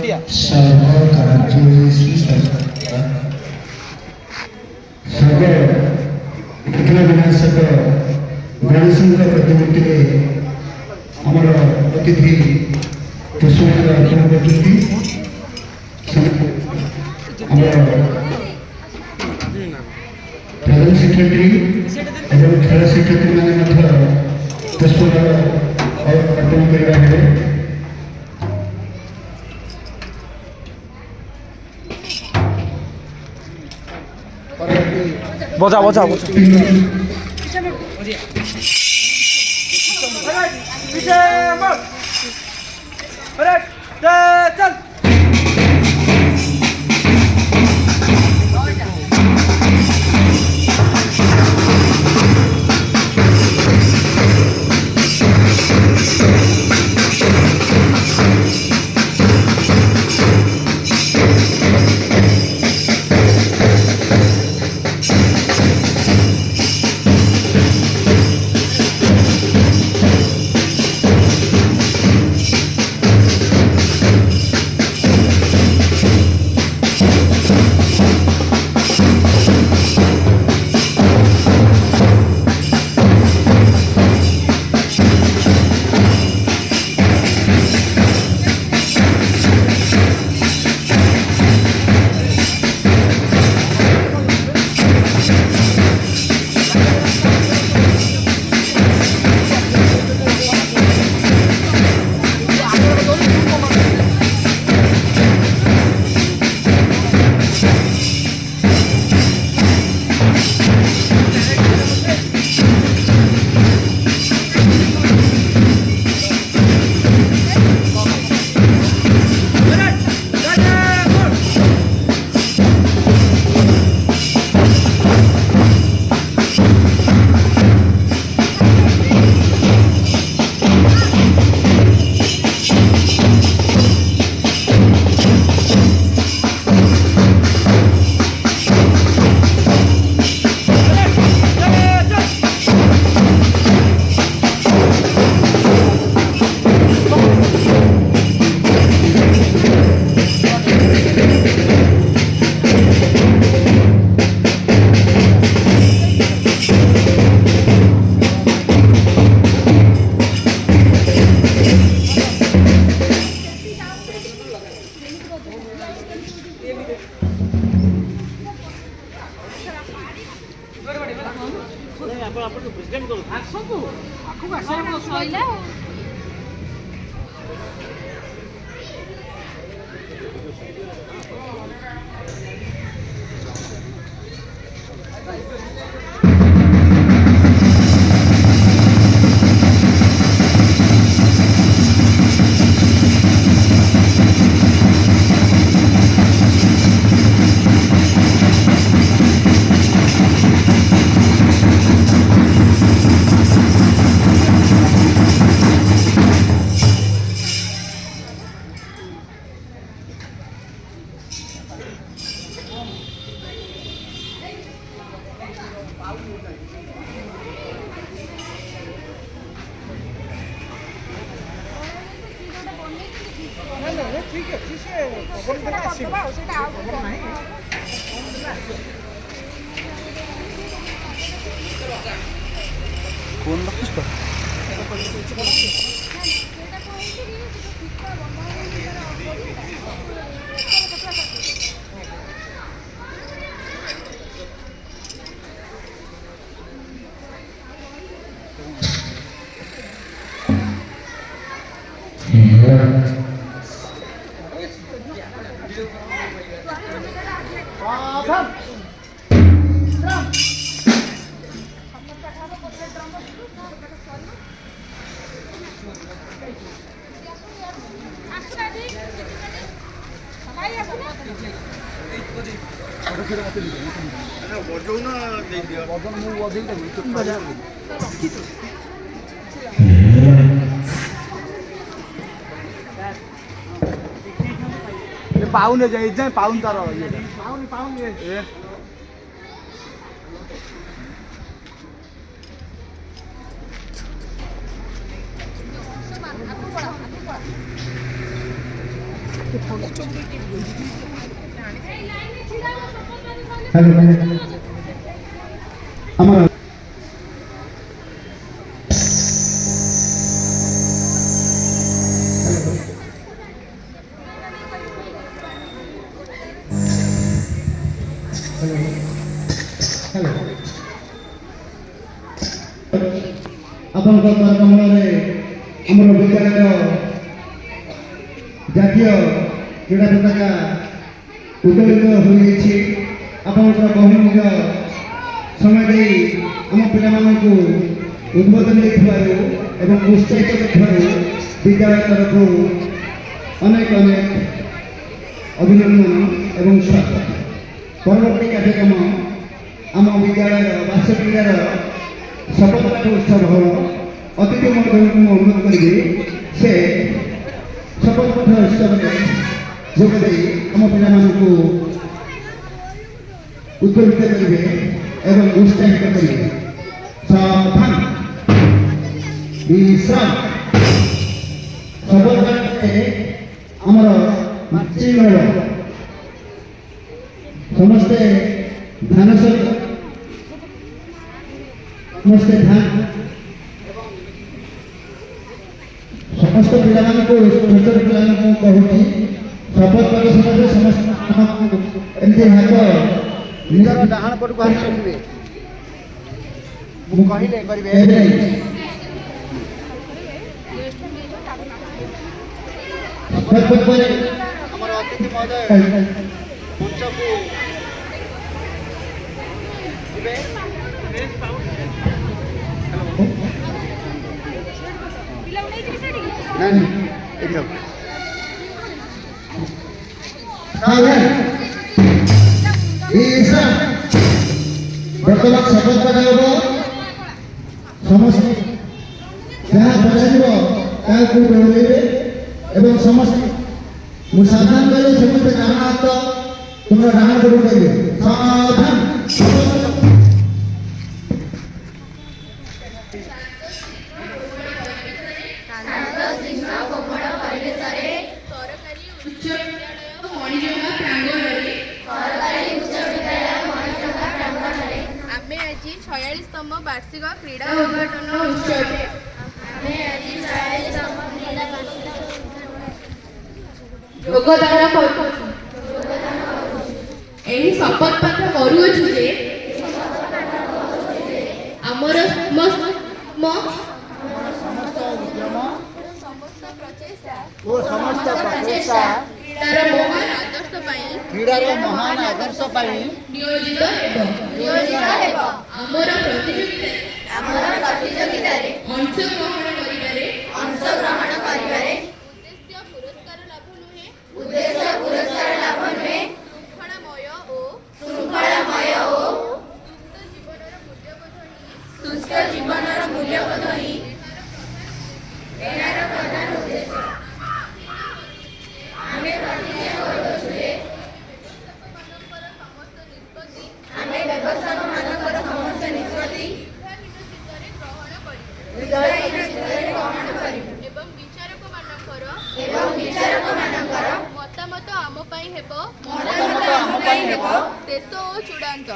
सर्वकार्येषु सर्व विघ्न विनाशक गणेशଙ୍କ ପ୍ରତିମୂର୍ତ୍ତିରେ ଆମର ଅତିଥି ପୁଷ୍ପମାଲ୍ୟ ଅର୍ପଣ କରୁଛନ୍ତି। ଆମର ପ୍ରଧାନ ଶିକ୍ଷୟିତ୍ରୀ ଏବଂ ଖେଳ ଶିକ୍ଷୟିତ୍ରୀମାନେ ମଧ୍ୟ ପୁଷ୍ପମାଲ୍ୟ ଅର୍ପଣ କରିବା ହେବେ। बजा बजा बजा चल कौन रखिस तो पाउन जाए पाउन तार ये हेलो हमारा ଆପଣଙ୍କ କର୍ମମଳରେ ଆମର ବିଦ୍ୟାଳୟର ଜାତୀୟ କ୍ରୀଡ଼ା ପତାକା ଉତ୍ତୋଳିତ ହୋଇଯାଇଛି। ଆପଣଙ୍କର ବହୁମୂଲ୍ୟ ସମୟ ଦେଇ ଆମ ପିଲାମାନଙ୍କୁ ଉଦ୍ବୋଧନ ଦେଇଥିବାରୁ ଏବଂ ଉତ୍ସାହିତ କରିଥିବାରୁ ବିଦ୍ୟାଳୟ ତରଫରୁ ଅନେକ ଅନେକ ଅଭିନନ୍ଦନ ଏବଂ ସ୍ୱାଗତ। ପରବର୍ତ୍ତୀ କାର୍ଯ୍ୟକ୍ରମ ଆମ ବିଦ୍ୟାଳୟର ବାର୍ଷିକ କ୍ରୀଡ଼ାର ଶପଥ ପାଠ ଉତ୍ସବ ହେବ। ଅତିଥି ମଣ୍ଡଳଙ୍କୁ ମୁଁ ଅନୁରୋଧ କରିବି ସେ ଶପଥ ପାଠ ଉତ୍ସବରେ ଯୋଗ ଦେଇ ଆମ ପିଲାମାନଙ୍କୁ ଉଦ୍ବୋଧିତ କରିବେ ଏବଂ ଉତ୍ସାହିତ କରିବେ। ସାବଧାନ ବିଶ୍ରାମ। ଶପଥ ପାଠରେ ଆମର ମାର୍ଚ୍ଚିଂ ରହିବ। ସମସ୍ତେ ଧ୍ୟାନ ସହିତ ସମସ୍ତେ ଧ୍ୟାନ ସମସ୍ତ ପିଲାମାନଙ୍କୁ ଛୋଟ ପିଲାମାନଙ୍କୁ କହୁଛି ଶପଥ ପାଠ ସମୟରେ ସମସ୍ତ ଏମିତି ହାତ ନିଜର ଡାହାଣ ପଟକୁ ହାତ ରଖିବେ। ମୁଁ କହିଲେ କରିବେ ଶପଥ ପରେ ଆମର ଅତିଥି ମହୋଦୟ ମଞ୍ଚକୁ ଯିବେ। नहीं एकदम बर्तमान शपथ पाठ समस्त जहाँ पचार एवं समस्त मुझे सावधान करें समस्त डाण हाथ तुम्हारा डाण पटू करेंगे सावधान। तम वार्षिक क्रीड़ा उद्घाटन उत्सव योगदान शपथ पाठ करुछु जे आमर समस्त प्रचेष्टा क्रीडार महान आदर्श नियोजित हेब आमर प्रतियोगिता अंशग्रहण करिबारे उद्देश्य पुरस्कार लाभ नुहे शृंखलामय ओ सुस्थ जीवनर मूल्यबोध ही एनार प्रधान उद्देश्य। आमे प्रतिज्ञा करूछु जे आमे व्यवस्थापक मानकर समस्त निष्पत्ति मतामत आम शेष ओ चूड़ांत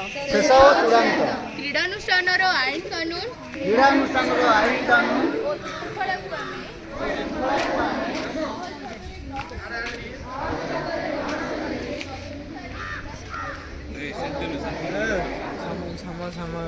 क्रीडानुष्ठान आईन कानून sama-sama